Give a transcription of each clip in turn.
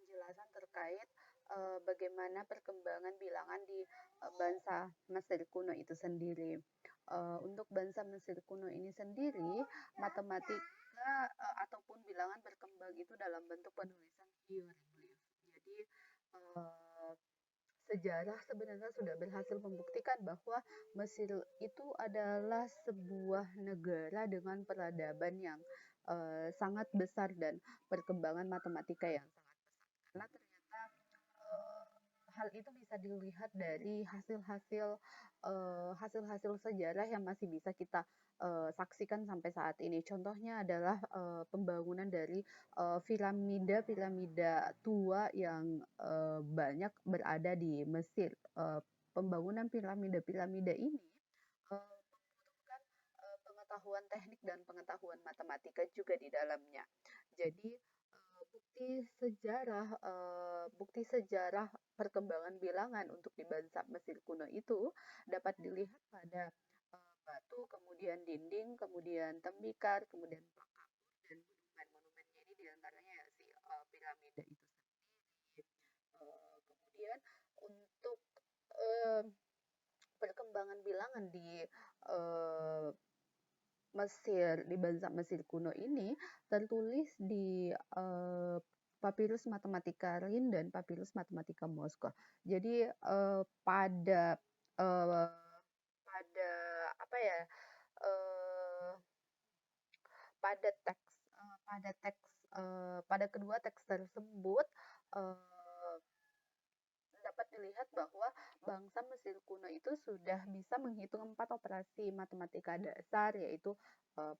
penjelasan terkait bagaimana perkembangan bilangan di bangsa Mesir kuno itu sendiri. Untuk bangsa Mesir kuno ini sendiri, matematika ataupun bilangan berkembang itu dalam bentuk penulisan hieroglif. Jadi eh, sejarah sebenarnya sudah berhasil membuktikan bahwa Mesir itu adalah sebuah negara dengan peradaban yang sangat besar dan perkembangan matematika yang sangat pesat. Karena ternyata eh, hal itu bisa dilihat dari hasil-hasil sejarah yang masih bisa kita saksikan sampai saat ini. Contohnya adalah pembangunan dari piramida tua yang banyak berada di Mesir. Pembangunan piramida-piramida ini membutuhkan pengetahuan teknik dan pengetahuan matematika juga di dalamnya. Jadi bukti sejarah perkembangan bilangan untuk di bangsa Mesir kuno itu dapat dilihat pada batu, kemudian dinding, kemudian tembikar, kemudian plak-kapur dan monumen-monumennya ini diantaranya ya si piramida itu sendiri. Kemudian untuk eh, perkembangan bilangan di eh, Mesir, di bangsa Mesir kuno ini tertulis di Papyrus Mathematica Rin dan Papyrus Mathematica Moskow. Jadi eh, pada apa ya eh, pada teks pada kedua teks tersebut eh, dapat dilihat bahwa bangsa Mesir kuno itu sudah bisa menghitung 4 operasi matematika dasar, yaitu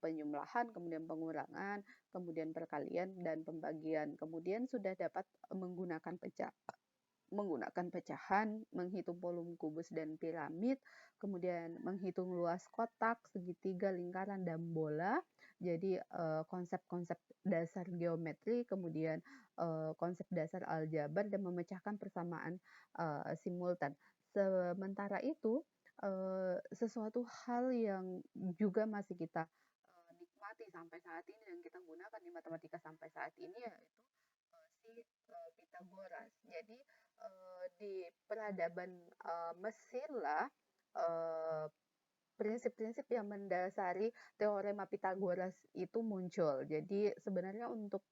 penjumlahan, kemudian pengurangan, kemudian perkalian, dan pembagian. Kemudian sudah dapat menggunakan pecahan, menghitung volume kubus dan piramid, kemudian menghitung luas kotak, segitiga, lingkaran, dan bola. Jadi konsep-konsep dasar geometri, kemudian konsep dasar aljabar dan memecahkan persamaan simultan. Sementara itu, sesuatu hal yang juga masih kita nikmati sampai saat ini dan kita gunakan di matematika sampai saat ini yaitu si Pitagoras. Jadi di peradaban Mesir lah eh, prinsip-prinsip yang mendasari teorema Pitagoras itu muncul. Jadi sebenarnya untuk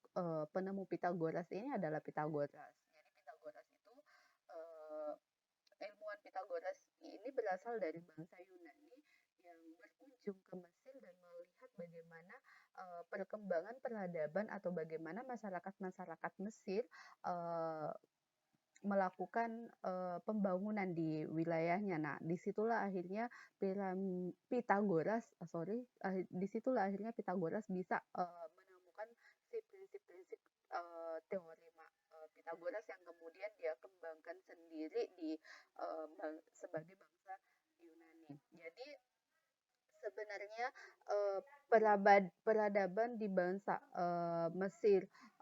penemu Pitagoras ini adalah Pitagoras. Jadi Pitagoras itu eh, ilmuwan Pitagoras ini berasal dari bangsa Yunani yang berkunjung ke Mesir dan melihat bagaimana perkembangan peradaban atau bagaimana masyarakat-masyarakat Mesir uh, melakukan pembangunan di wilayahnya. Nah, disitulah akhirnya Pitagoras, disitulah akhirnya Pitagoras bisa menemukan si prinsip-prinsip teorema Pitagoras yang kemudian dia kembangkan sendiri di sebagai bangsa Yunani. Jadi sebenarnya peradaban di bangsa Mesir kuno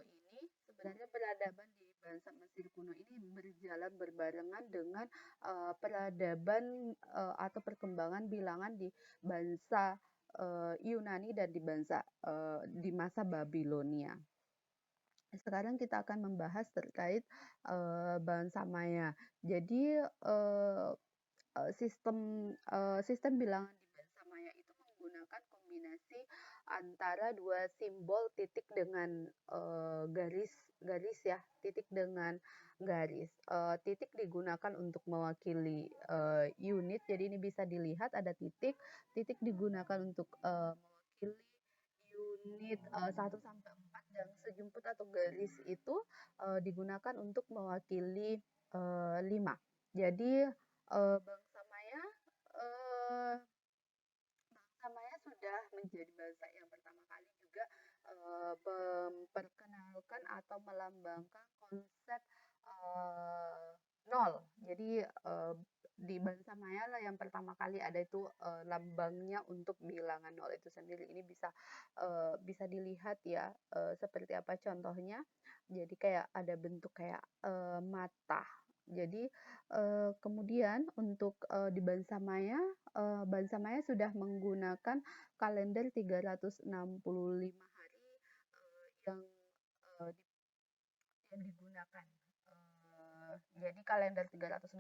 ini sebenarnya peradaban di bangsa Mesir kuno ini berjalan berbarengan dengan peradaban atau perkembangan bilangan di bangsa Yunani dan di masa Babilonia. Sekarang kita akan membahas terkait bangsa Maya. Jadi sistem bilangan di bahasa Maya itu menggunakan kombinasi antara dua simbol titik dengan garis ya, titik dengan garis. Titik digunakan untuk mewakili unit, jadi ini bisa dilihat ada titik. Titik digunakan untuk mewakili unit 1 sampai 4 dan sejumput atau garis itu digunakan untuk mewakili 5. Jadi bangsa Maya eh, bangsa Maya sudah menjadi bahasa yang pertama kali juga memperkenalkan atau melambangkan konsep nol. Jadi di bangsa Maya lah yang pertama kali ada itu lambangnya untuk bilangan nol itu sendiri. Ini bisa dilihat ya seperti apa contohnya. Jadi kayak ada bentuk kayak mata. Jadi kemudian untuk di Bangsa Maya sudah menggunakan kalender 365 hari yang yang digunakan. Jadi kalender 365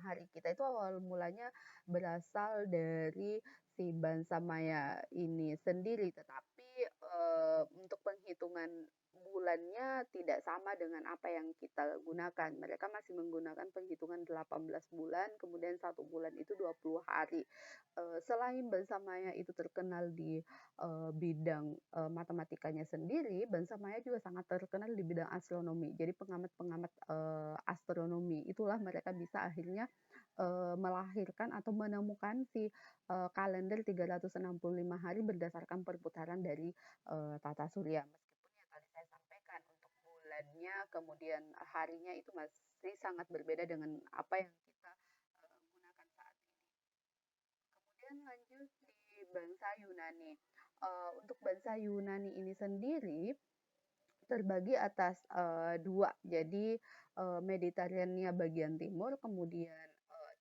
hari kita itu awal mulanya berasal dari si Bansa Maya ini sendiri, tetapi untuk penghitungan bulannya tidak sama dengan apa yang kita gunakan. Mereka masih menggunakan penghitungan 18 bulan, kemudian satu bulan itu 20 hari. Selain Bansa Maya itu terkenal di bidang matematikanya sendiri, Bansa Maya juga sangat terkenal di bidang astronomi. Jadi pengamat-pengamat astronomi itulah mereka bisa akhirnya melahirkan atau menemukan si kalender 365 hari berdasarkan perputaran dari tata surya. Meskipun ya tadi saya sampaikan untuk bulannya, kemudian harinya itu masih sangat berbeda dengan apa yang kita gunakan saat ini. Kemudian lanjut di bangsa Yunani. Untuk bangsa Yunani ini sendiri terbagi atas dua, jadi Mediterania bagian timur, kemudian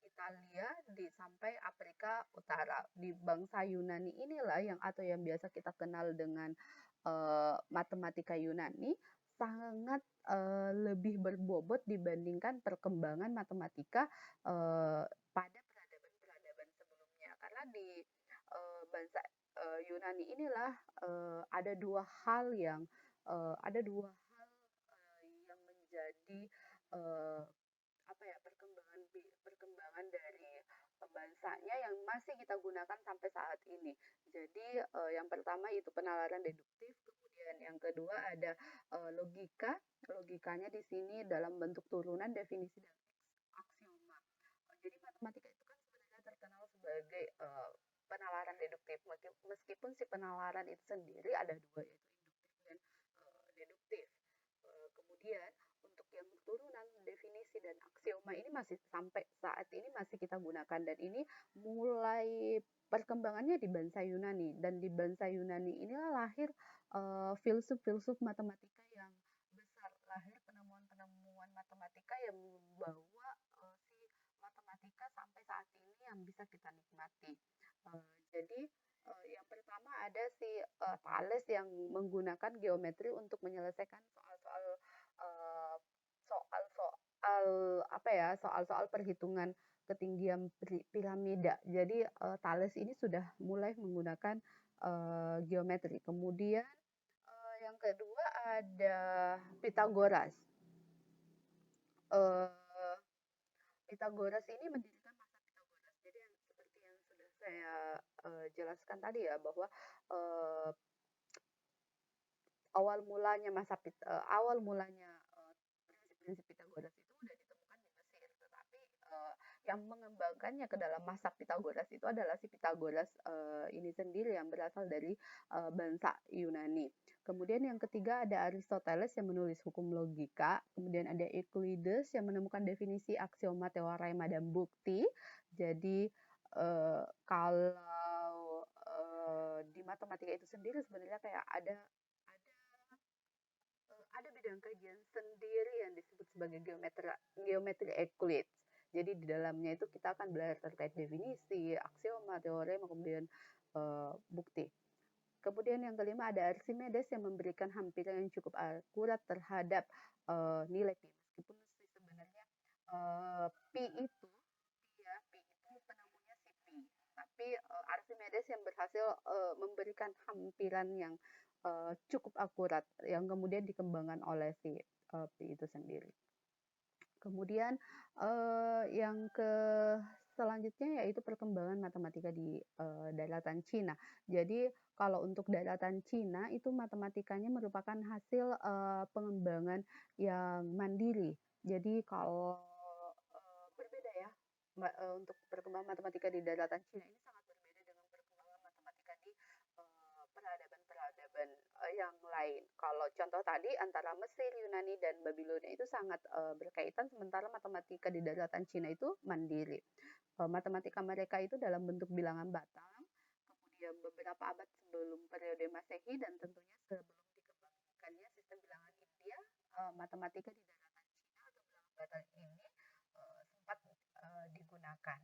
Italia sampai Afrika Utara. Di bangsa Yunani inilah yang atau yang biasa kita kenal dengan matematika Yunani sangat lebih berbobot dibandingkan perkembangan matematika pada peradaban-peradaban sebelumnya. Karena di bangsa Yunani inilah ada dua hal yang yang menjadi uh, apa ya perkembangan dari bangsanya yang masih kita gunakan sampai saat ini. Jadi yang pertama itu penalaran deduktif, kemudian yang kedua ada logika. Logikanya di sini dalam bentuk turunan definisi dan aksioma. Jadi matematika itu kan sebenarnya terkenal sebagai penalaran deduktif. Meskipun si penalaran itu sendiri ada dua, yaitu induktif dan deduktif. Kemudian untuk yang turunan definisi dan aksioma ini masih sampai saat ini masih kita gunakan, dan ini mulai perkembangannya di bangsa Yunani, dan di bangsa Yunani inilah lahir filsuf-filsuf matematika yang besar, lahir penemuan-penemuan matematika yang membawa si matematika sampai saat ini yang bisa kita nikmati. Jadi yang pertama ada si Thales yang menggunakan geometri untuk menyelesaikan soal-soal uh, soal-soal apa ya soal-soal perhitungan ketinggian piramida. Jadi Thales ini sudah mulai menggunakan geometri. Kemudian yang kedua ada Pythagoras. Uh, Pythagoras ini mendirikan masa Pythagoras. Jadi yang seperti yang sudah saya jelaskan tadi ya, bahwa uh, awal mulanya prinsip-prinsip Pythagoras itu udah ditemukan di Mesir, tetapi yang mengembangkannya ke dalam masa Pythagoras itu adalah si Pythagoras ini sendiri yang berasal dari bangsa Yunani. Kemudian yang ketiga ada Aristoteles yang menulis hukum logika, kemudian ada Euclides yang menemukan definisi aksioma, teorema, dan bukti. Jadi kalau di matematika itu sendiri sebenarnya kayak ada bidang kajian sendiri yang disebut sebagai geometri Euclid. Jadi di dalamnya itu kita akan belajar terkait definisi, aksioma, teorema, kemudian bukti. Kemudian yang kelima ada Archimedes yang memberikan hampiran yang cukup akurat terhadap nilai pi. Meskipun sebenarnya pi itu penemunya si pi. Tapi Archimedes yang berhasil memberikan hampiran yang cukup akurat yang kemudian dikembangkan oleh si pi itu sendiri. Kemudian yang selanjutnya yaitu perkembangan matematika di daratan Cina. Jadi kalau untuk daratan Cina itu matematikanya merupakan hasil pengembangan yang mandiri. Jadi kalau berbeda ya, untuk perkembangan matematika di daratan Cina ini sangat berbeda dengan perkembangan matematika di peradaban-peradaban yang lain. Kalau contoh tadi antara Mesir, Yunani, dan Babilonia itu sangat berkaitan, sementara matematika di daratan Cina itu mandiri. Matematika mereka itu dalam bentuk bilangan batang, kemudian beberapa abad sebelum periode Masehi, dan tentunya sebelum dikembangkannya sistem bilangan India, matematika di daratan Cina atau bilangan batang ini sempat digunakan.